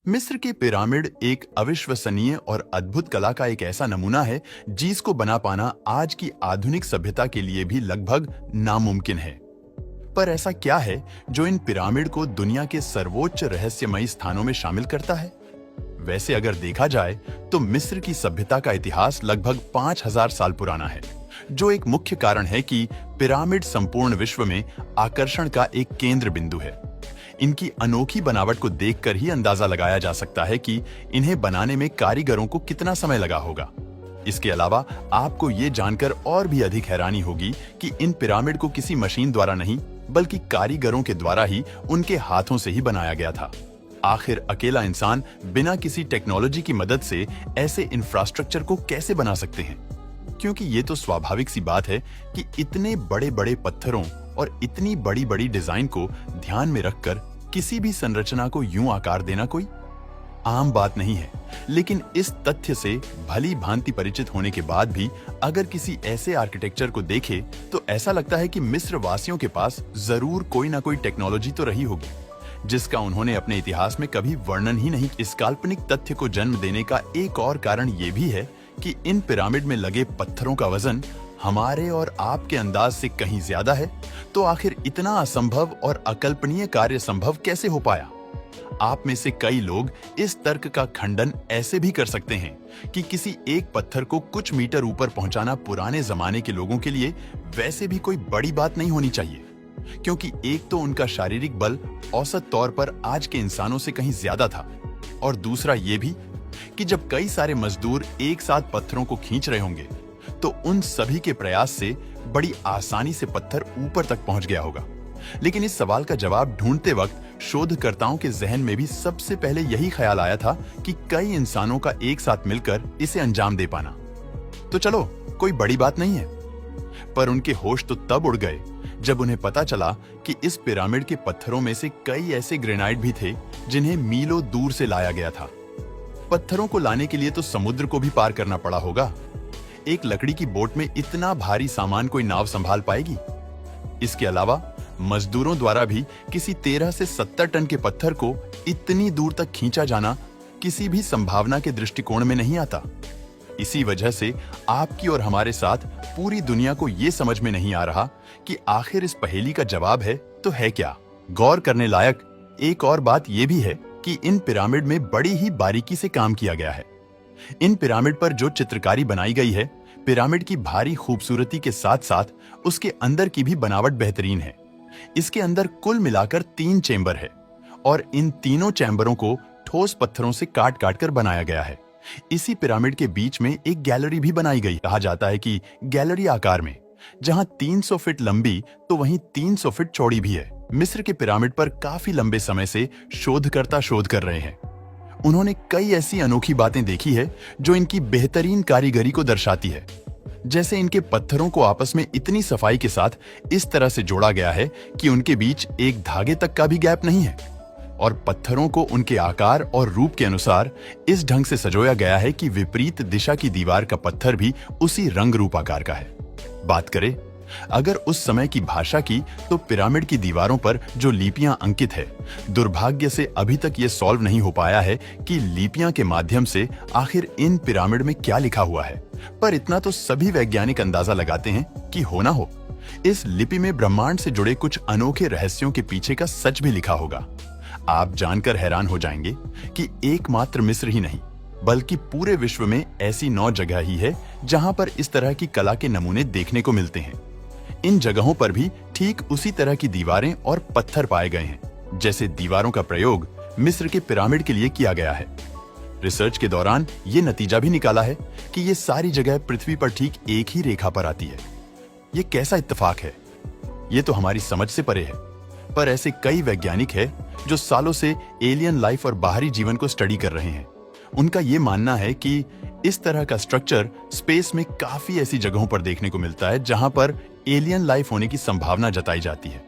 मिस्र के पिरामिड एक अविश्वसनीय और अद्भुत कला का एक ऐसा नमूना है जिसको बना पाना आज की आधुनिक सभ्यता के लिए भी लगभग नामुमकिन है। पर ऐसा क्या है जो इन पिरामिड को दुनिया के सर्वोच्च रहस्यमयी स्थानों में शामिल करता है? वैसे अगर देखा जाए तो मिस्र की सभ्यता का इतिहास लगभग 5000 साल पुराना है, जो एक मुख्य कारण है कि पिरामिड संपूर्ण विश्व में आकर्षण का एक केंद्र बिंदु है। इनकी अनोखी बनावट को देखकर ही अंदाजा लगाया जा सकता है कि इन्हें बनाने में कारीगरों को कितना समय लगा होगा। इसके अलावा आपको ये जानकर और भी अधिक हैरानी होगी कि इन पिरामिड को किसी मशीन द्वारा नहीं बल्कि कारीगरों के द्वारा ही उनके हाथों से ही बनाया गया था। आखिर अकेला इंसान बिना किसी टेक्नोलॉजी की मदद से ऐसे इंफ्रास्ट्रक्चर को कैसे बना सकते हैं? क्योंकि ये तो स्वाभाविक सी बात है कि इतने बड़े बड़े पत्थरों और इतनी बड़ी बड़ी डिजाइन को ध्यान में रखकर किसी भी संरचना को यूं आकार देना कोई आम बात नहीं है। लेकिन इस तथ्य से भली भांति परिचित होने के बाद भी अगर किसी ऐसे आर्किटेक्चर को देखे तो ऐसा लगता है कि मिस्र वासियों के पास जरूर कोई ना कोई टेक्नोलॉजी तो रही होगी जिसका उन्होंने अपने इतिहास में कभी वर्णन ही नहीं। इस काल्पनिक तथ्य को जन्म देने का एक और कारण ये भी है कि इन पिरामिड में लगे पत्थरों का वजन हमारे और आपके अंदाज से कहीं ज्यादा है। तो आखिर इतना असंभव और अकल्पनीय कार्य संभव कैसे हो पाया? आप में से कई लोग इस तर्क का खंडन ऐसे भी कर सकते हैं कि किसी एक पत्थर को कुछ मीटर ऊपर पहुंचाना पुराने जमाने के लोगों के लिए वैसे भी कोई बड़ी बात नहीं होनी चाहिए, क्योंकि एक तो उनका शारीरिक बल औसत तौर पर आज के इंसानों से कहीं ज्यादा था, और दूसरा ये भी कि जब कई सारे मजदूर एक साथ पत्थरों को खींच रहे होंगे तो उन सभी के प्रयास से बड़ी आसानी से पत्थर ऊपर तक पहुंच गया होगा। लेकिन इस सवाल का जवाब ढूंढते वक्त शोधकर्ताओं के जहन में भी सबसे पहले यही ख्याल आया था कि कई इंसानों का एक साथ मिलकर इसे अंजाम दे पाना तो चलो कोई बड़ी बात नहीं है। पर उनके होश तो तब उड़ गए जब उन्हें पता चला कि इस पिरामिड के पत्थरों में से कई ऐसे ग्रेनाइट भी थे जिन्हें मीलों दूर से लाया गया था। पत्थरों को लाने के लिए तो समुद्र को भी पार करना पड़ा होगा। एक लकड़ी की बोट में इतना भारी सामान कोई नाव संभाल पाएगी? इसके अलावा मजदूरों द्वारा भी किसी 13 से 70 टन के पत्थर को इतनी दूर तक खींचा जाना किसी भी संभावना के दृष्टिकोण में नहीं आता। इसी वजह से आपकी और हमारे साथ पूरी दुनिया को यह समझ में नहीं आ रहा कि आखिर इस पहेली का जवाब है तो है क्या। गौर करने लायक एक और बात यह भी है कि इन पिरामिड में बड़ी ही बारीकी से काम किया गया है। इन पिरामिड पर जो चित्रकारी बनाई गई है, पिरामिड की भारी खूबसूरती के साथ साथ उसके अंदर की भी बनावट बेहतरीन है। इसके अंदर कुल मिलाकर 3 चेंबर है और इन तीनों चैम्बरों को ठोस पत्थरों से काट काट कर बनाया गया है। इसी पिरामिड के बीच में एक गैलरी भी बनाई गई। कहा जाता है कि गैलरी आकार में जहां 300 फीट लंबी तो वहीं 300 फीट चौड़ी भी है। मिस्र के पिरामिड पर काफी लंबे समय से शोधकर्ता शोध कर रहे हैं। उन्होंने कई ऐसी अनोखी बातें देखी है जो इनकी बेहतरीन कारीगरी को दर्शाती है। जैसे इनके पत्थरों को आपस में इतनी सफाई के साथ इस तरह से जोड़ा गया है कि उनके बीच एक धागे तक का भी गैप नहीं है, और पत्थरों को उनके आकार और रूप के अनुसार इस ढंग से सजोया गया है कि विपरीत दिशा की दीवार का पत्थर भी उसी रंग रूप आकार का है। बात करें अगर उस समय की भाषा की, तो पिरामिड की दीवारों पर जो लिपियां अंकित है, दुर्भाग्य से अभी तक ये सॉल्व नहीं हो पाया है कि लिपियां के माध्यम से आखिर इन पिरामिड में क्या लिखा हुआ है। पर इतना तो सभी वैज्ञानिक अंदाजा लगाते हैं कि हो ना हो, इस लिपि में ब्रह्मांड से जुड़े कुछ अनोखे रहस्यों के पीछे का सच भी लिखा होगा। आप जानकर हैरान हो जाएंगे कि एकमात्र मिस्र ही नहीं बल्कि पूरे विश्व में ऐसी 9 जगह ही है जहां पर इस तरह की कला के नमूने देखने को मिलते हैं। इन जगहों पर भी ठीक उसी तरह की दीवारें और पत्थर पाए गए हैं जैसे दीवारों का प्रयोग मिस्र के पिरामिड के लिए किया गया है। रिसर्च के दौरान ये नतीजा भी निकाला है कि ये सारी जगह पृथ्वी पर ठीक एक ही रेखा पर आती है। ये कैसा इत्तेफाक है? ये तो हमारी समझ से परे है। पर ऐसे कई वैज्ञानिक हैं जो सालों से एलियन लाइफ और बाहरी जीवन को स्टडी कर रहे हैं। उनका ये मानना है कि इस तरह का स्ट्रक्चर स्पेस में काफी ऐसी जगहों पर देखने को मिलता है जहां पर एलियन लाइफ होने की संभावना जताई जाती है।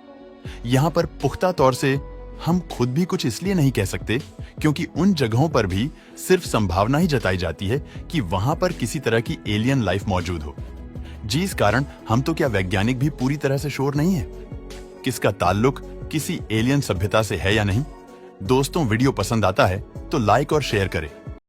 यहां पर पुख्ता तौर से हम खुद भी कुछ इसलिए नहीं कह सकते क्योंकि उन जगहों पर भी सिर्फ संभावना ही जताई जाती है कि वहां पर किसी तरह की एलियन लाइफ मौजूद हो, जिस कारण हम तो क्या वैज्ञानिक भी पूरी तरह से श्योर नहीं है किसका ताल्लुक किसी एलियन सभ्यता से है या नहीं। दोस्तों वीडियो पसंद आता है तो लाइक और शेयर करें